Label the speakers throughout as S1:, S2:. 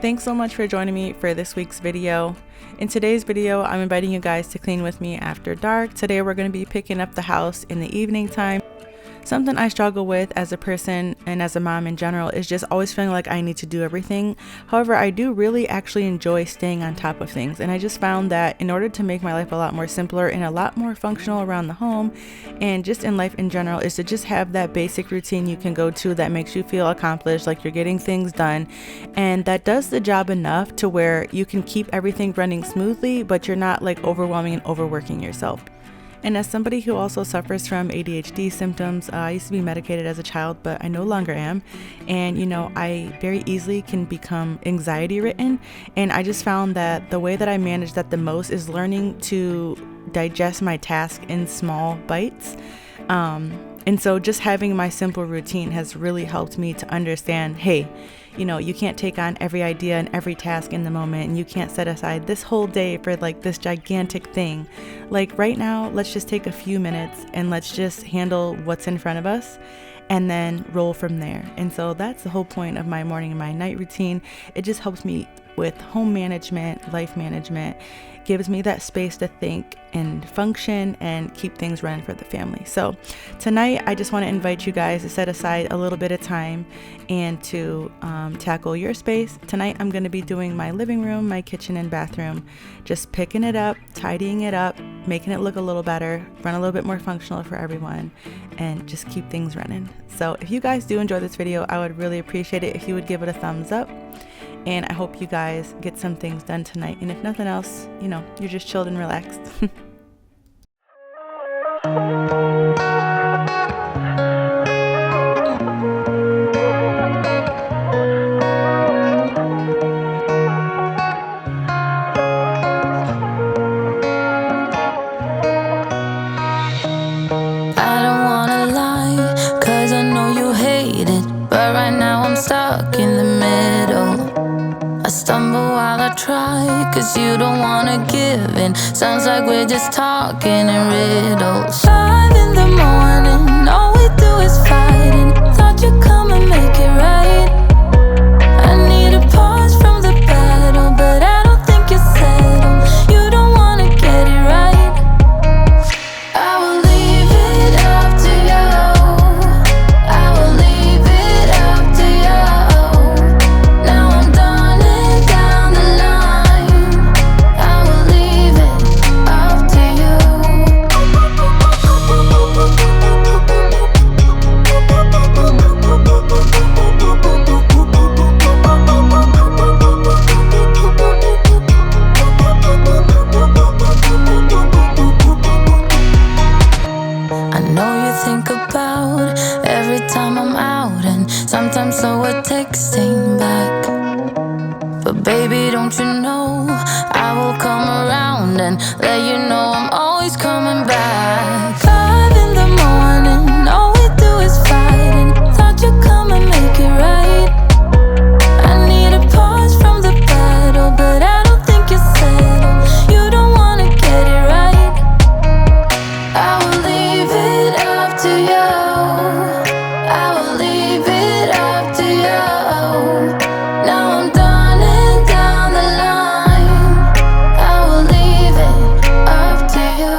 S1: Thanks so much for joining me for this week's video. In today's video, I'm inviting you guys to clean with me after dark. Today we're going to be picking up the house in the evening time. Something I struggle with as a person and as a mom in general is just always feeling like I need to do everything. However, I do really actually enjoy staying on top of things, and I just found that in order to make my life a lot more simpler and a lot more functional around the home and just in life in general is to just have that basic routine you can go to that makes you feel accomplished, like you're getting things done, and that does the job enough to where you can keep everything running smoothly, but you're not like overwhelming and overworking yourself. And as somebody who also suffers from ADHD symptoms, I used to be medicated as a child, but I no longer am. And, I very easily can become anxiety ridden. And I just found that the way that I manage that the most is learning to digest my task in small bites. And so just having my simple routine has really helped me to understand, hey, you can't take on every idea and every task in the moment, and you can't set aside this whole day for like this gigantic thing. Like right now, let's just take a few minutes and let's just handle what's in front of us and then roll from there. And so that's the whole point of my morning and my night routine. It just helps me with home management, life management, gives me that space to think and function and keep things running for the family. So tonight, I just want to invite you guys to set aside a little bit of time and to tackle your space. Tonight, I'm going to be doing my living room, my kitchen and bathroom, just picking it up, tidying it up, making it look a little better, run a little bit more functional for everyone, and just keep things running. So if you guys do enjoy this video, I would really appreciate it if you would give it a thumbs up. And I hope you guys get some things done tonight. And if nothing else, you're just chilled and relaxed.
S2: I don't wanna lie, 'cause I know you hate it. But right now I'm stuck in the middle. I stumble while I try, 'cause you don't wanna give in. Sounds like we're just talking in riddles. 5 in the morning, all we do is fighting. Thought you'd come and make it right. I need a pause from the battle, but I don't think you're settled. You don't wanna get it right. I will leave it up to you. I will leave it up to you. Now I'm done and down the line. I will leave it up to you. I know you think about every time I'm out, and sometimes so we're texting back. But baby, don't you know I will come around and let you know I'm always coming back. 5 in the morning, all we do is fighting. Thought you'd come and make it right. I need a pause from the battle, but I don't think you're settled. You don't wanna get it right. I will leave it up to you. I will leave it up to you. Now I'm done and down the line. I will leave it up to you.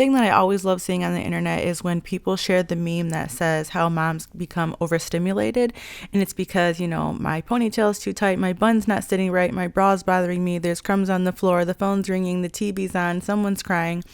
S1: thing that I always love seeing on the internet is when people share the meme that says how moms become overstimulated. And it's because, you know, my ponytail's too tight, my bun's not sitting right, my bra's bothering me, there's crumbs on the floor, the phone's ringing, the TV's on, someone's crying.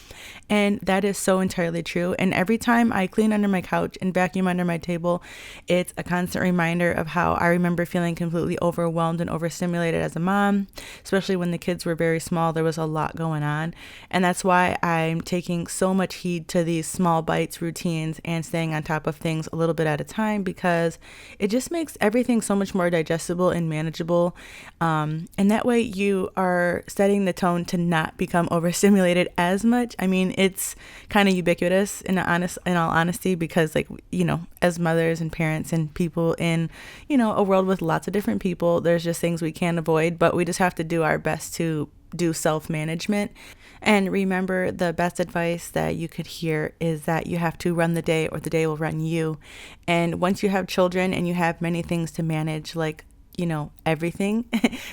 S1: And that is so entirely true. And every time I clean under my couch and vacuum under my table, it's a constant reminder of how I remember feeling completely overwhelmed and overstimulated as a mom, especially when the kids were very small. There was a lot going on. And that's why I'm taking so much heed to these small bites routines and staying on top of things a little bit at a time, because it just makes everything so much more digestible and manageable. And that way you are setting the tone to not become overstimulated as much. I mean, it's kind of ubiquitous in all honesty, because, like, you know, as mothers and parents and people in, you know, a world with lots of different people, there's just things we can't avoid, but we just have to do our best to do self-management. And remember, the best advice that you could hear is that you have to run the day or the day will run you. And once you have children and you have many things to manage, like, you know, everything,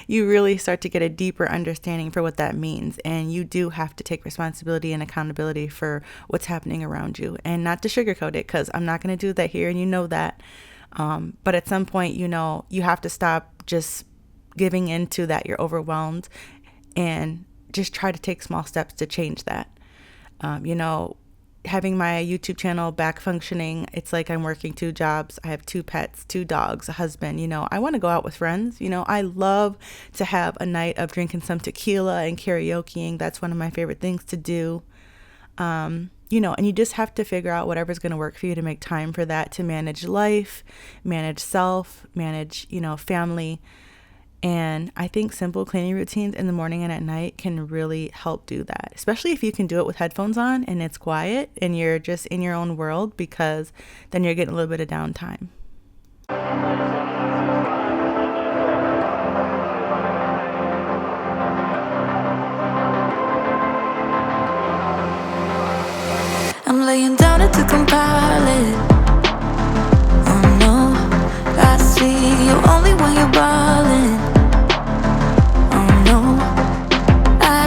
S1: you really start to get a deeper understanding for what that means. And you do have to take responsibility and accountability for what's happening around you, and not to sugarcoat it, because I'm not going to do that here, and you know that. But at some point, you know, you have to stop just giving into that you're overwhelmed and just try to take small steps to change that. You know, having my YouTube channel back functioning, it's like I'm working 2 jobs. I have 2 pets, 2 dogs, a husband. You know, I want to go out with friends. You know, I love to have a night of drinking some tequila and karaokeing. That's one of my favorite things to do. You know, and you just have to figure out whatever's going to work for you to make time for that, to manage life, manage self, manage, you know, family. And I think simple cleaning routines in the morning and at night can really help do that, especially if you can do it with headphones on and it's quiet and you're just in your own world, because then you're getting a little bit of downtime.
S2: I'm laying down it to compile it. Oh no, I see you only when you're ballin'.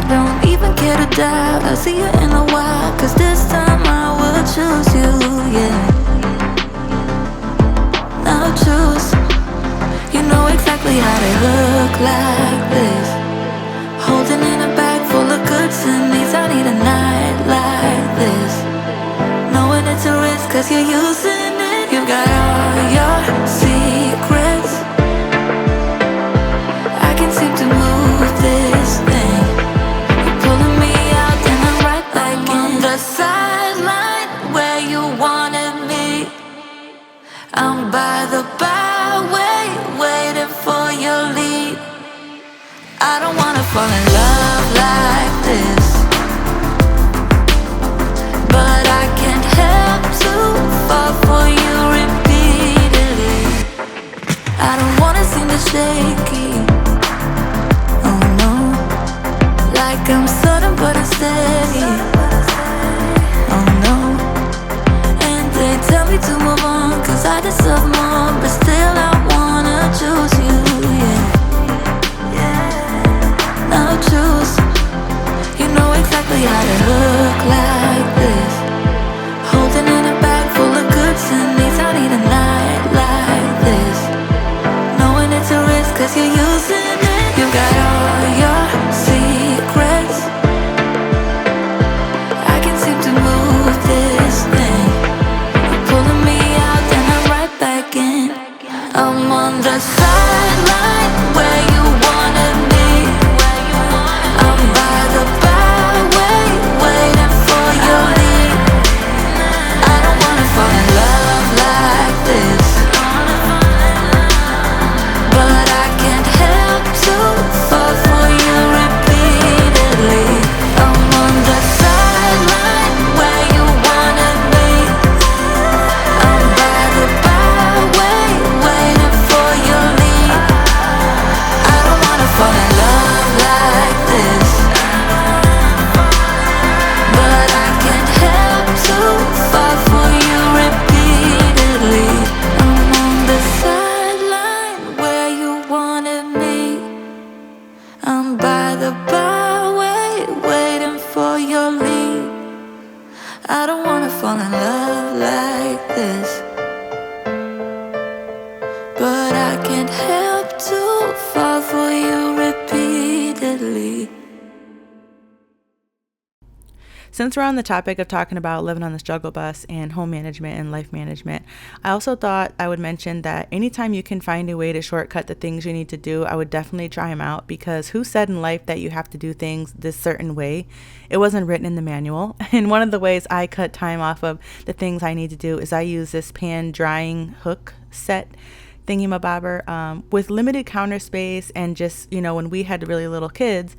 S2: Don't even care to doubt, I'll see you in a while, cause this time I will choose you, yeah. Now choose. You know exactly how to look like this. Holding in a bag full of goods and needs, I need a night like this. Knowing it's a risk cause you're using it. You got all your secrets. I can seem to move this thing. The sideline where you wanted me. I'm by the byway, waiting for your lead. I don't wanna fall in love like this, but I can't help to fall for you repeatedly. I don't wanna seem to shaky. Oh no, like I'm sudden but I'm steady. Tell me to move on, cause I deserve more, but still I wanna choose you, yeah. Now choose. You know exactly how to look like this. Holding in a bag full of goods and needs, I need a night like this. Knowing it's a risk cause you're using it. You got all your secrets. I can seem to move this thing. I'm on the sideline where you wanted me. I'm by the byway, waiting for your lead. I don't wanna fall in love like this, but I can't help to fall for you repeatedly. I'm on the sideline where you wanted me. I'm by the byway, waiting for your lead. but I can't help to fall for you repeatedly.
S1: Since we're on the topic of talking about living on the struggle bus and home management and life management, I also thought I would mention that anytime you can find a way to shortcut the things you need to do, I would definitely try them out, because who said in life that you have to do things this certain way? It wasn't written in the manual. And one of the ways I cut time off of the things I need to do is I use this pan drying hook set thingy-mabobber, with limited counter space. And just, when we had really little kids,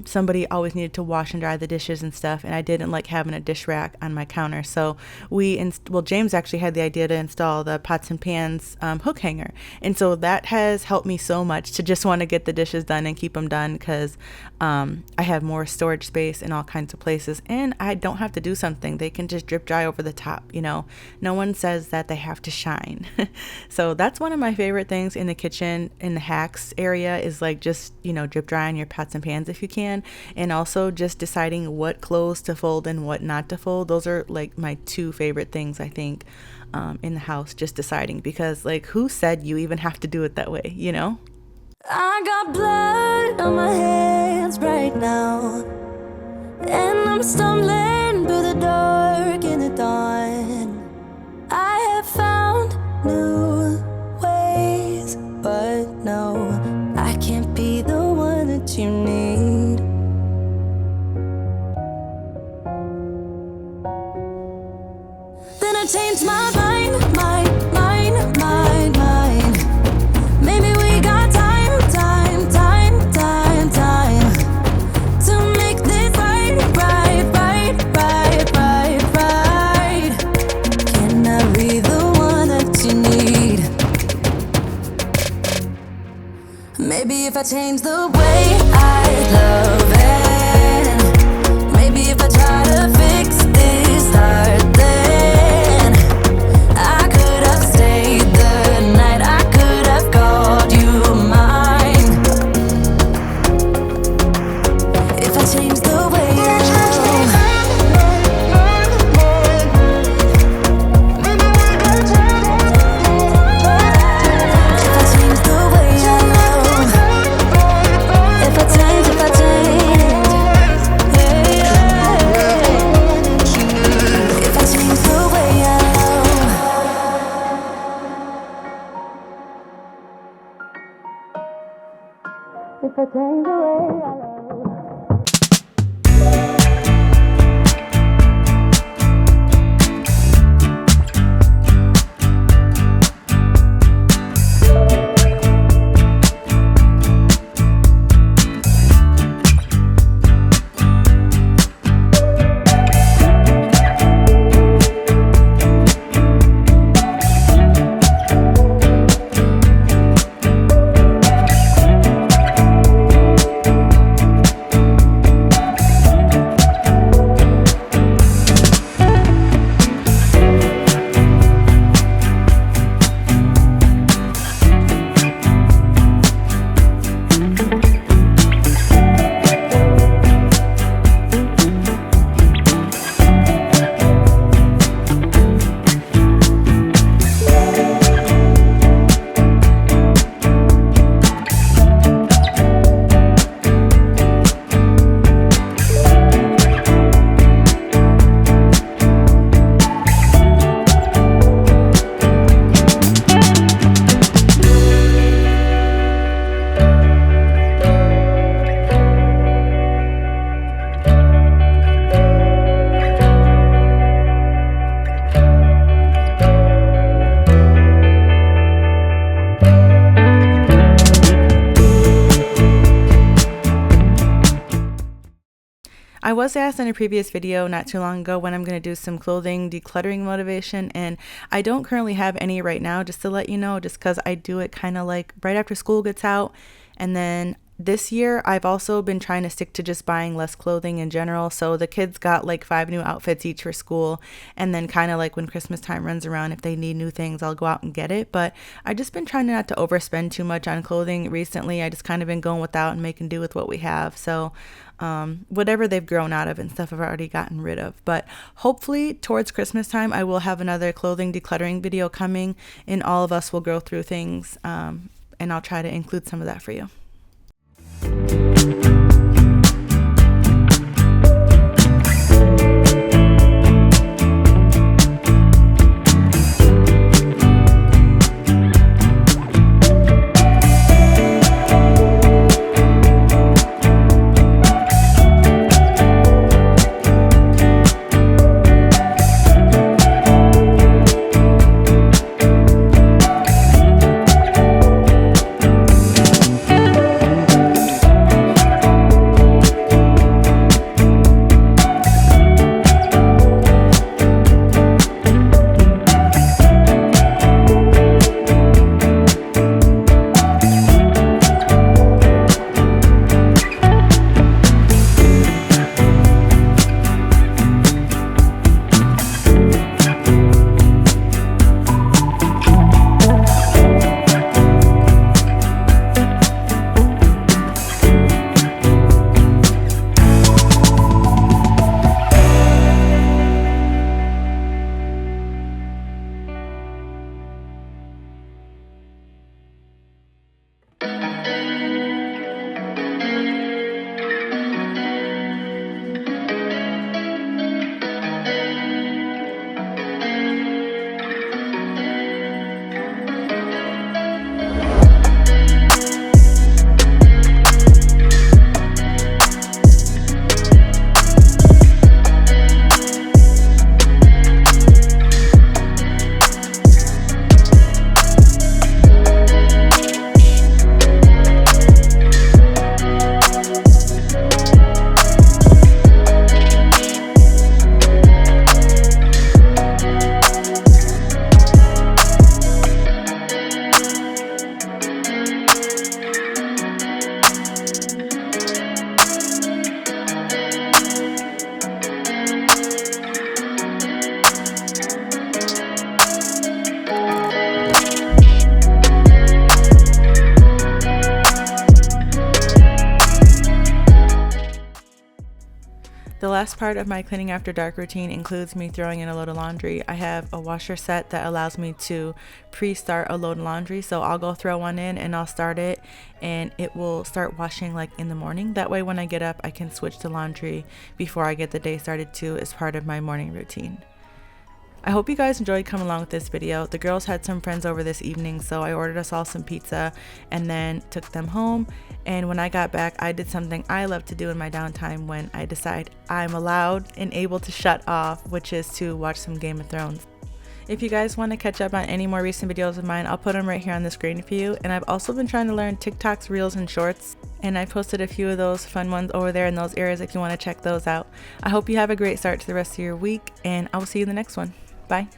S1: somebody always needed to wash and dry the dishes and stuff, and I didn't like having a dish rack on my counter. So James actually had the idea to install the pots and pans hook hanger, and so that has helped me so much to just want to get the dishes done and keep them done, because I have more storage space in all kinds of places, and I don't have to do something. They can just drip dry over the top. No one says that they have to shine. So that's one of my favorite things in the kitchen, in the hacks area, is like just drip dry on your pots and pans if you can, and also just deciding what clothes to fold and what not to fold. Those are like my two favorite things, I think, in the house, just deciding, because like, who said you even have to do it that way?
S2: I got blood on my hands right now, and I'm stumbling through the dark in the dawn. I have found new ways, but no, I can't be the one that you need. Then I changed my mind. Maybe we got time to make this right. Can I be the one that you need? Maybe if I change the way I love it, maybe if I try to fix this heart, then I could have stayed the night, I could have called you mine. If I change the way I love, if I change the way I love, if I change, if I change the way I love, if I change the way I love.
S1: I was asked in a previous video not too long ago when I'm going to do some clothing decluttering motivation, and I don't currently have any right now, just to let you know, just because I do it kind of like right after school gets out, and then This year, I've also been trying to stick to just buying less clothing in general. So the kids got like 5 new outfits each for school. And then kind of like when Christmas time runs around, if they need new things, I'll go out and get it. But I just been trying not to overspend too much on clothing recently. I just kind of been going without and making do with what we have. So whatever they've grown out of and stuff I've already gotten rid of. But hopefully towards Christmas time, I will have another clothing decluttering video coming, and all of us will go through things. And I'll try to include some of that for you. The last part of my cleaning after dark routine includes me throwing in a load of laundry. I have a washer set that allows me to pre-start a load of laundry, so I'll go throw one in and I'll start it, and it will start washing like in the morning. That way when I get up I can switch to laundry before I get the day started too, as part of my morning routine. I hope you guys enjoyed coming along with this video. The girls had some friends over this evening, so I ordered us all some pizza and then took them home. And when I got back, I did something I love to do in my downtime when I decide I'm allowed and able to shut off, which is to watch some Game of Thrones. If you guys want to catch up on any more recent videos of mine, I'll put them right here on the screen for you. And I've also been trying to learn TikToks, Reels, and Shorts, and I posted a few of those fun ones over there in those areas if you want to check those out. I hope you have a great start to the rest of your week, and I will see you in the next one. Bye.